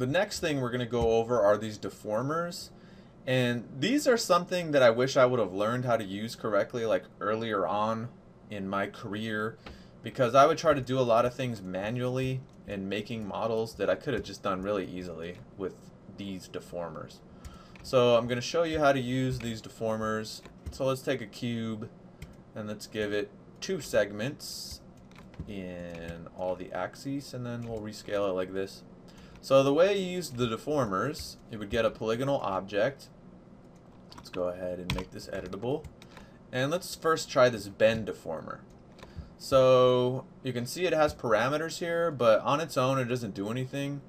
the next thing we're going to go over are these deformers. And these are something that I wish I would have learned how to use correctly like earlier on in my career, because I would try to do a lot of things manually and making models that I could have just done really easily with these deformers. So I'm going to show you how to use these deformers. So let's take a cube and let's give it 2 segments in all the axes, and then we'll rescale it like this. So the way you use the deformers, you would get a polygonal object. Let's go ahead and make this editable. And let's first try this bend deformer. So you can see it has parameters here, but on its own it doesn't do anything,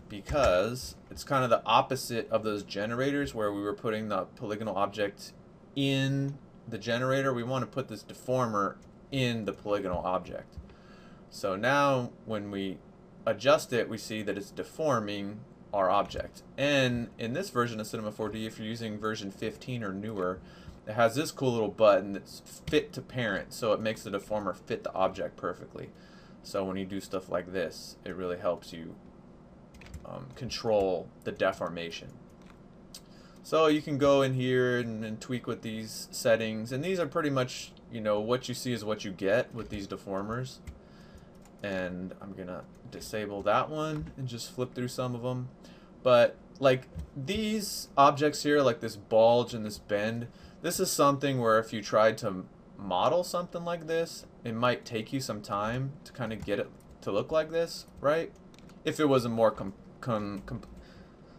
because it's kind of the opposite of those generators where we were putting the polygonal object in the generator. We want to put this deformer in the polygonal object. So now when we adjust it, we see that it's deforming our object. And in this version of Cinema 4D, if you're using version 15 or newer, it has this cool little button that's fit to parent, so it makes the deformer fit the object perfectly. So when you do stuff like this, it really helps you control the deformation. So you can go in here and tweak with these settings, and these are pretty much, you know, what you see is what you get with these deformers. And I'm gonna disable that one and just flip through some of them. But like these objects here, like this bulge and this bend, this is something where if you tried to model something like this, it might take you some time to kind of get it to look like this, right? If it was a more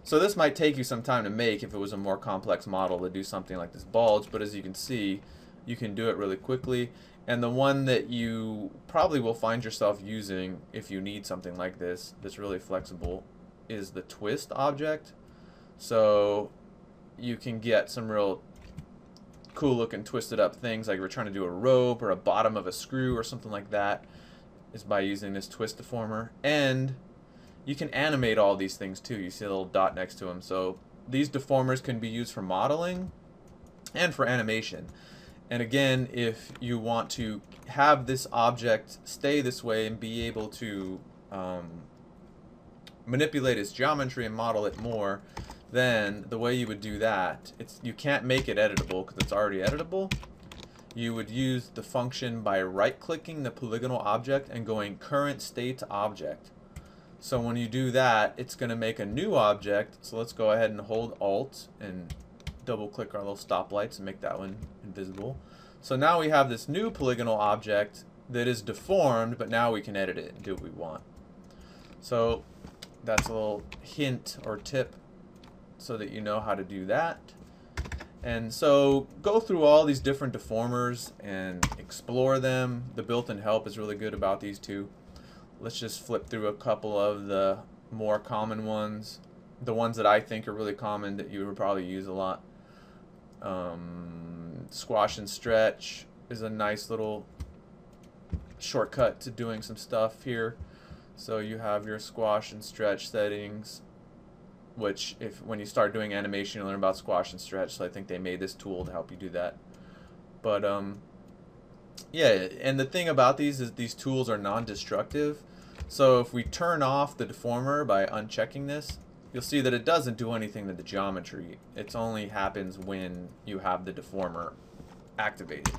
so this might take you some time to make if it was a more complex model to do something like this bulge, but as you can see, you can do it really quickly. And the one that you probably will find yourself using if you need something like this that's really flexible is the twist object. So you can get some real cool looking twisted up things, like we're trying to do a rope or a bottom of a screw or something like that, is by using this twist deformer. And you can animate all these things too. You see a little dot next to them. So these deformers can be used for modeling and for animation. And again, if you want to have this object stay this way and be able to manipulate its geometry and model it more, then the way you would do that, you can't make it editable because it's already editable. You would use the function by right-clicking the polygonal object and going current state to object. So when you do that, it's going to make a new object. So let's go ahead and hold Alt and double-click our little stoplights and make that one invisible. So now we have this new polygonal object that is deformed, but now we can edit it and do what we want. So that's a little hint or tip so that you know how to do that. And so go through all these different deformers and explore them. The built-in help is really good about these two. Let's just flip through a couple of the more common ones. The ones that I think are really common that you would probably use a lot. Squash and stretch is a nice little shortcut to doing some stuff here. So you have your squash and stretch settings, which when you start doing animation, you'll learn about squash and stretch. So I think they made this tool to help you do that. But yeah, and the thing about these is these tools are non-destructive. So if we turn off the deformer by unchecking this, you'll see that it doesn't do anything to the geometry. It only happens when you have the deformer activated.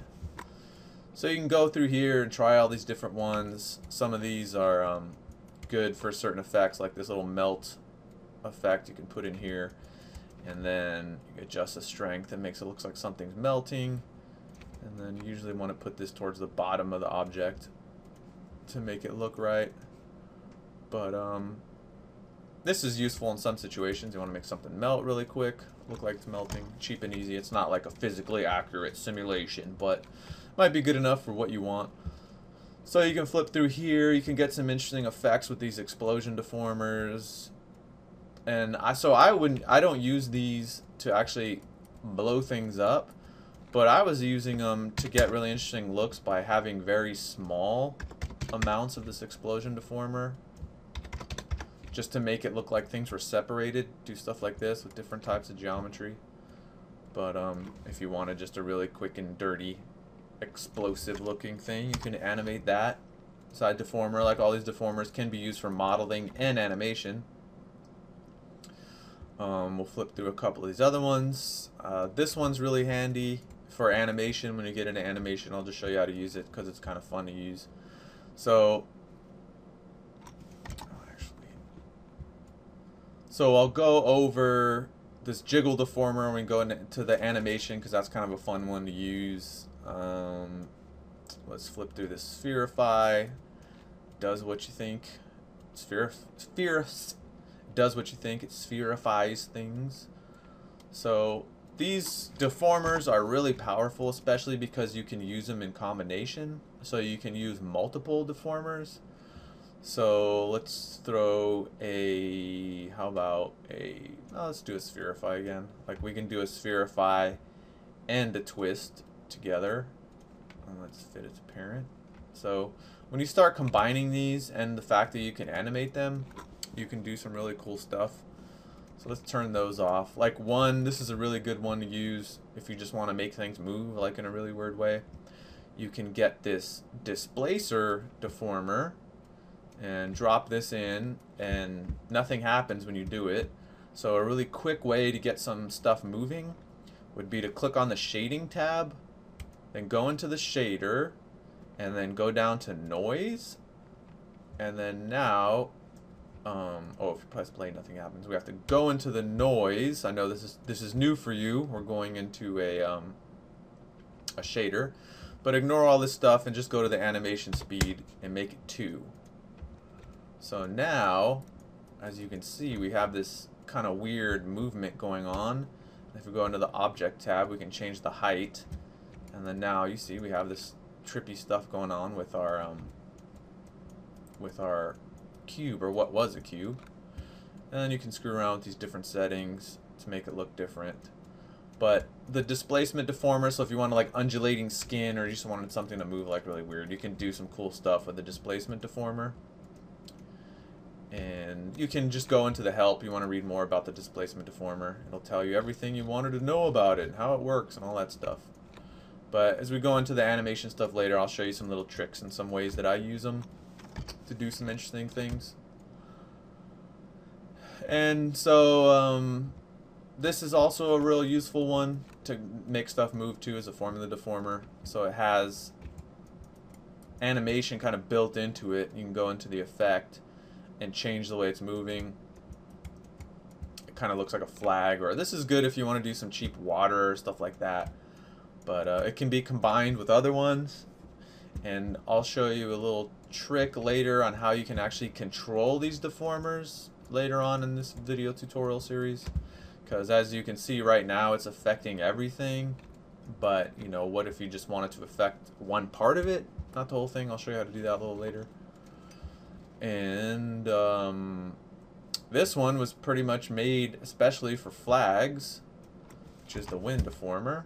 So you can go through here and try all these different ones. Some of these are good for certain effects, like this little melt effect you can put in here, and then you adjust the strength and makes it look like something's melting. And then you usually want to put this towards the bottom of the object to make it look right. But this is useful in some situations. You want to make something melt really quick, look like it's melting, cheap and easy. It's not like a physically accurate simulation, but might be good enough for what you want. So you can flip through here. You can get some interesting effects with these explosion deformers. And I don't use these to actually blow things up, but I was using them to get really interesting looks by having very small amounts of this explosion deformer, just to make it look like things were separated. Do stuff like this with different types of geometry. But if you wanted just a really quick and dirty explosive looking thing, you can animate that. Side deformer, like all these deformers, can be used for modeling and animation. We'll flip through a couple of these other ones. This one's really handy for animation. When you get into animation, I'll just show you how to use it because it's kind of fun to use. So, I'll go over this jiggle deformer when we go into the animation because that's kind of a fun one to use. Let's flip through this spherify. Does what you think. Does what you think. It spherifies things. So these deformers are really powerful, especially because you can use them in combination. So you can use multiple deformers. So let's throw a, how about a, oh, let's do a spherify again. Like we can do a spherify and a twist together. And let's fit its parent. So when you start combining these and the fact that you can animate them, you can do some really cool stuff. So let's turn those off. Like one, this is a really good one to use if you just want to make things move like in a really weird way. You can get this displacer deformer and drop this in, and nothing happens when you do it. So a really quick way to get some stuff moving would be to click on the shading tab, then go into the shader, and then go down to noise, and then now oh, if you press play, nothing happens. We have to go into the noise. I know this is new for you. We're going into a shader, but ignore all this stuff and just go to the animation speed and make it 2. So now, as you can see, we have this kind of weird movement going on. If we go into the object tab, we can change the height, and then now you see we have this trippy stuff going on with our cube, or what was a cube. And then you can screw around with these different settings to make it look different. But the displacement deformer, so if you want like undulating skin or you just wanted something to move like really weird, you can do some cool stuff with the displacement deformer. And you can just go into the help. You want to read more about the displacement deformer. It'll tell you everything you wanted to know about it, how it works, and all that stuff. But as we go into the animation stuff later, I'll show you some little tricks and some ways that I use them to do some interesting things. And so this is also a real useful one to make stuff move to, as a formula deformer. So it has animation kind of built into it. You can go into the effect and change the way it's moving. It kind of looks like a flag, or this is good if you want to do some cheap water or stuff like that. But it can be combined with other ones, and I'll show you a little trick later on how you can actually control these deformers later on in this video tutorial series, because as you can see right now it's affecting everything. But you know, what if you just wanted to affect one part of it, not the whole thing? I'll show you how to do that a little later. And this one was pretty much made especially for flags, which is the wind deformer,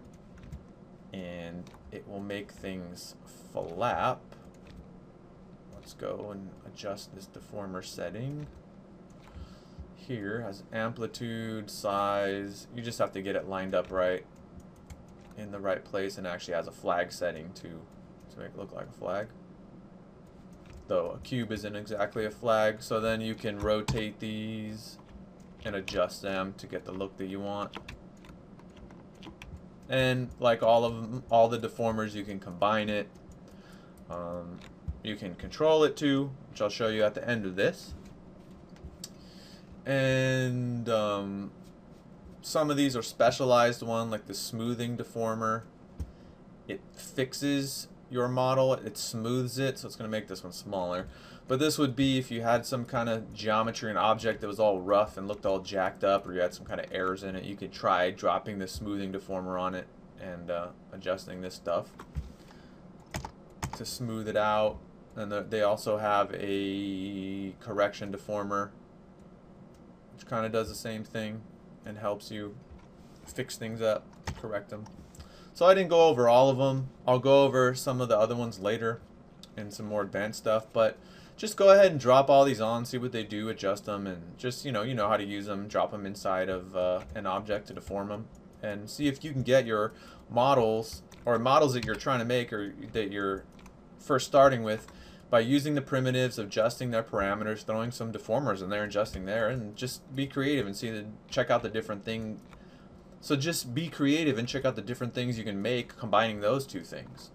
and it will make things flap. Let's go and adjust this deformer setting. Here has amplitude, size. You just have to get it lined up right in the right place, and actually has a flag setting too to make it look like a flag. Though a cube isn't exactly a flag, so then you can rotate these and adjust them to get the look that you want. And like all the deformers, you can combine it. You can control it too, which I'll show you at the end of this. And some of these are specialized one, like the smoothing deformer. It fixes your model, it smooths it, so it's going to make this one smaller. But this would be if you had some kind of geometry and object that was all rough and looked all jacked up, or you had some kind of errors in it, you could try dropping the smoothing deformer on it and adjusting this stuff to smooth it out. And they also have a correction deformer, which kind of does the same thing and helps you fix things up, correct them. So I didn't go over all of them. I'll go over some of the other ones later and some more advanced stuff, but just go ahead and drop all these on, see what they do, adjust them, and just, you know how to use them. Drop them inside of an object to deform them, and see if you can get your models, or models that you're trying to make, or that you're first starting with, by using the primitives, adjusting their parameters, throwing some deformers in there, adjusting there, and just be creative and check out the different thing. So just be creative and check out the different things you can make combining those two things.